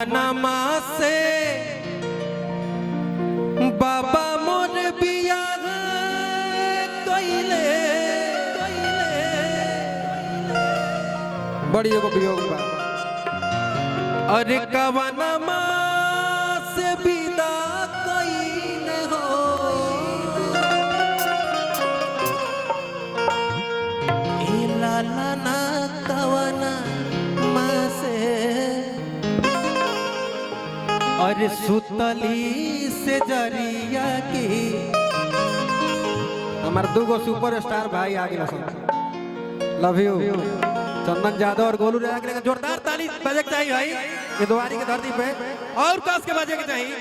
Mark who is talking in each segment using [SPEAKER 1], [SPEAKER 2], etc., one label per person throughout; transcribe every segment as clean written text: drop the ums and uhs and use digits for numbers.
[SPEAKER 1] नमा से बाबा मोर बिया कइले बड़ी एगो वियोग बा। अरे कवनमा से विदा कइले हो ए लाला ना कवना से और सुतली से जरिया की हमार दूगो सुपरस्टार भाई आ गए। लव यू चंदन यादव और गोलू राजा के जोरदार ताली बजे के चाहिए भाई। ये द्वारी की धरती पे और कस के बजे के चाहिए।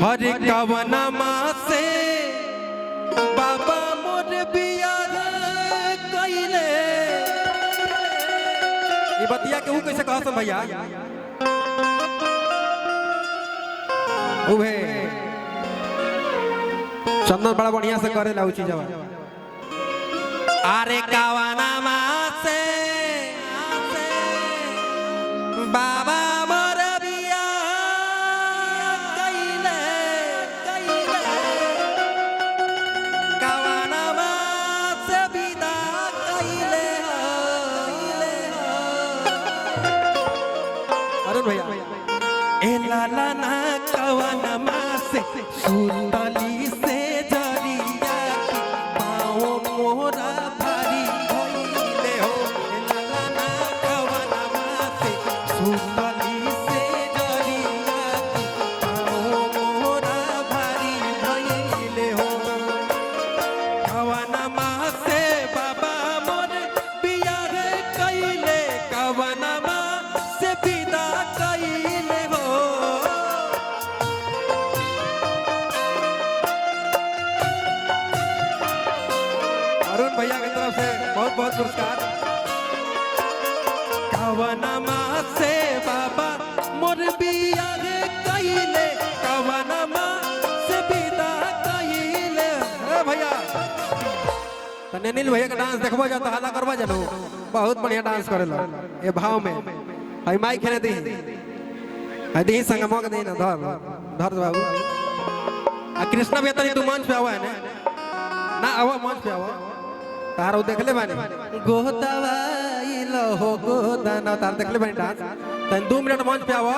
[SPEAKER 1] हरे कवनमा से बाबा मोर बिया कइले ये बतिया के कैसे कह भैया उहे चंदन बड़ा बढ़िया से करे ला चीज। अरे कवनमा से बाबा मोर बिया कइले कवनमा से विदा कइले भैया ए लाला ना कवनमा से सुतली से जरिया की पाँव मोरा भारी भइले हो। ए लाला ना कवनमा से सुतली से जरिया की पाँव मोरा भारी भइले हो। कवनमा से बाबा मोर बिया कइले कवनमा से विदा कइले हो। अरुण भैया की तरफ से बहुत बहुत पुरस्कार। कवनमा से बाबा मोर बिया कइले कवनमा से विदा कइले भैया। तने नील भैया का डांस देखबो जा तो हल्ला करबो जानो बहुत बढ़िया डांस करेला ए भाव में। आई माइक खेले दी आई दी संग मौक दे ना धर धर बाबू। आ कृष्णा भैया तनी तू मंच पे आवा है ना आवा मंच पे आवा तारो देखले बानी गोदवा इलो हो गोदाना तार देखले बानी डांस तन 2 मिनट मंच पे आवा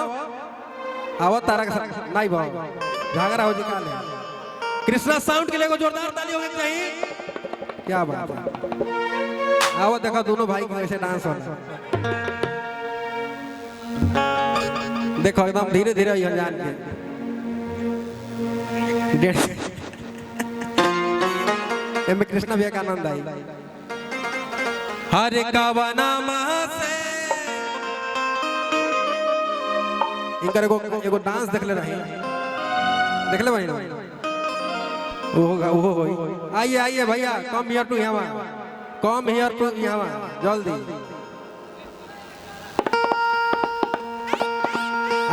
[SPEAKER 1] आवा तारा नहीं भाव झगड़ा हो जी काले। कृष्णा साउंड के लिए जोरदार ताली होगी चाहिए। क्या बात है आओ देखो दोनों भाई कैसे डांस हो रहा देखो एकदम धीरे धीरे ये जान के में कृष्णा भैया का आनंद आई। हरे कवनमा से इनकर एगो डांस देखले रही देखले भाई ना वो आइए आइए भैया कम हियर टू यहाँ कम हियर टू यहाँ जल्दी।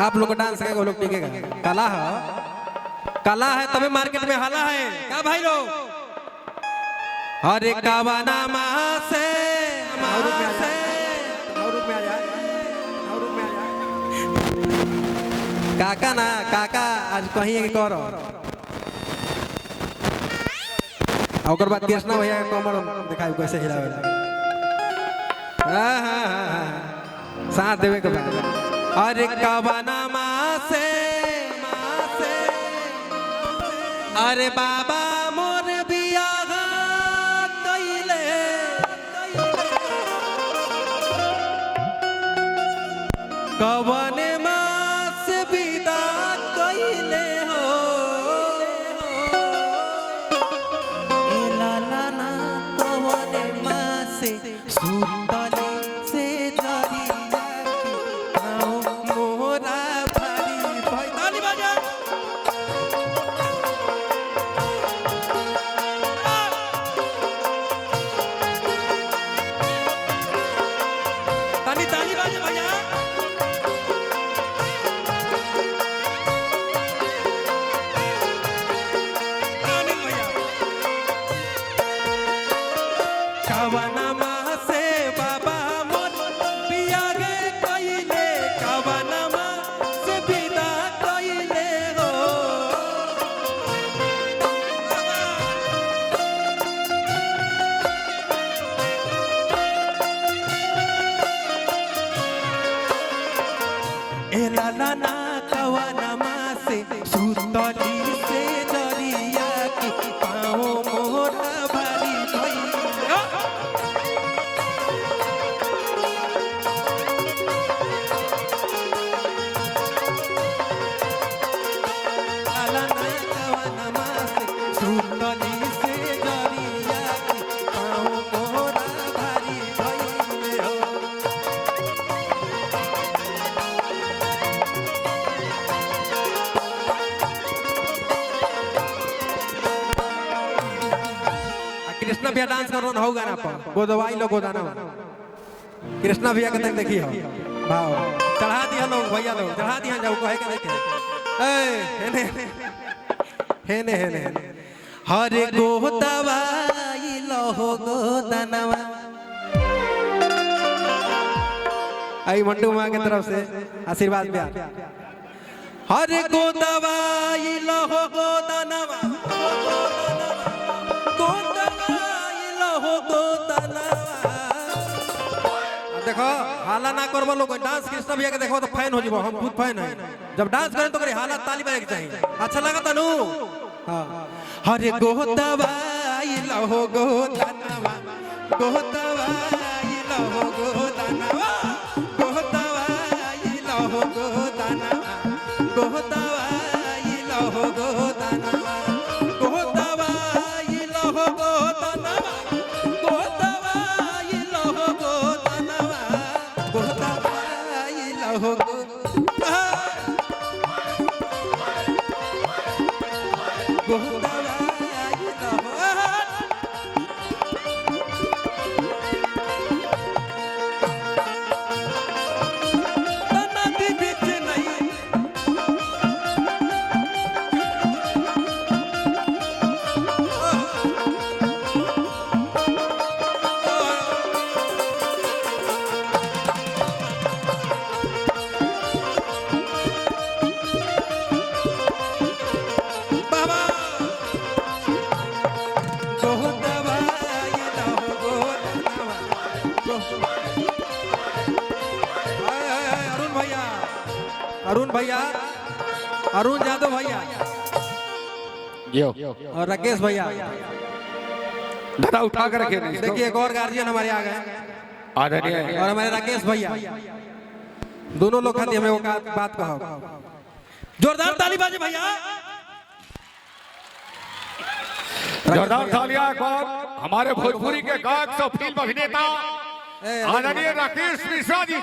[SPEAKER 1] आप लोग डांस करेंगे वो लोग टिकेगा। कला है तभी मार्केट में हाला है क्या भाई लोग। हरे कवनमा से काका ना काका आज कहीं करो और बाद कृष्णा भैया कमर दिखाई कैसे हिलावे साथ देवे के बाद। अरे कवनमा से अरे बाबा मोर बिया कइले कवनमा से विदा कइले हो। सुतली से जरिया की पाँव मोरा भारी भाई ताली बजा। ताली ताली बजा भैया। कृष्णा भैया डांस कर रहा होगा ना पर गोदवाई लो गोदाना कृष्णा भैया के तक देखी हो भाव चढ़ा दिया लोग भैया लोग चढ़ा दिया जाओ कहे के देखे हेने हरे गोदवाई लो गोदानवा आई मंडू माँ की तरफ से आशीर्वाद प्यार हरे गोदवाई लो गोदानवा देखो हाला ना करबो लोग डांस कृष्णा भैया के देखो तो फैन हो जीवो हम खुद फैन है जब डांस करें तो करे हाला ताली बजाए के चाहिए अच्छा लगा तनु हां हरे गोदवाई लहो गोदनवा गोदवाई लहो गोदनवा गोदवाई लहो गोदनवा गोदवाई लहो गोदनवा गोदवाई लहो गोदनवा गोदवाई लहो गोदनवा गोदवाई लहो अरुण भैया अरुण यादव भैया और राकेश भैया
[SPEAKER 2] धरा उठा कर रखे
[SPEAKER 1] देखिए एक और गार्जियन हमारे आ गए
[SPEAKER 2] आदरणीय
[SPEAKER 1] और हमारे राकेश भैया दोनों लोग खाते हमें वो बात कहो जोरदार ताली बाजी भैया
[SPEAKER 2] जोरदार तालियां एक बार हमारे भोजपुरी के गायक सौ फिल्म अभिनेता आदरणीय राकेश मिश्रा जी।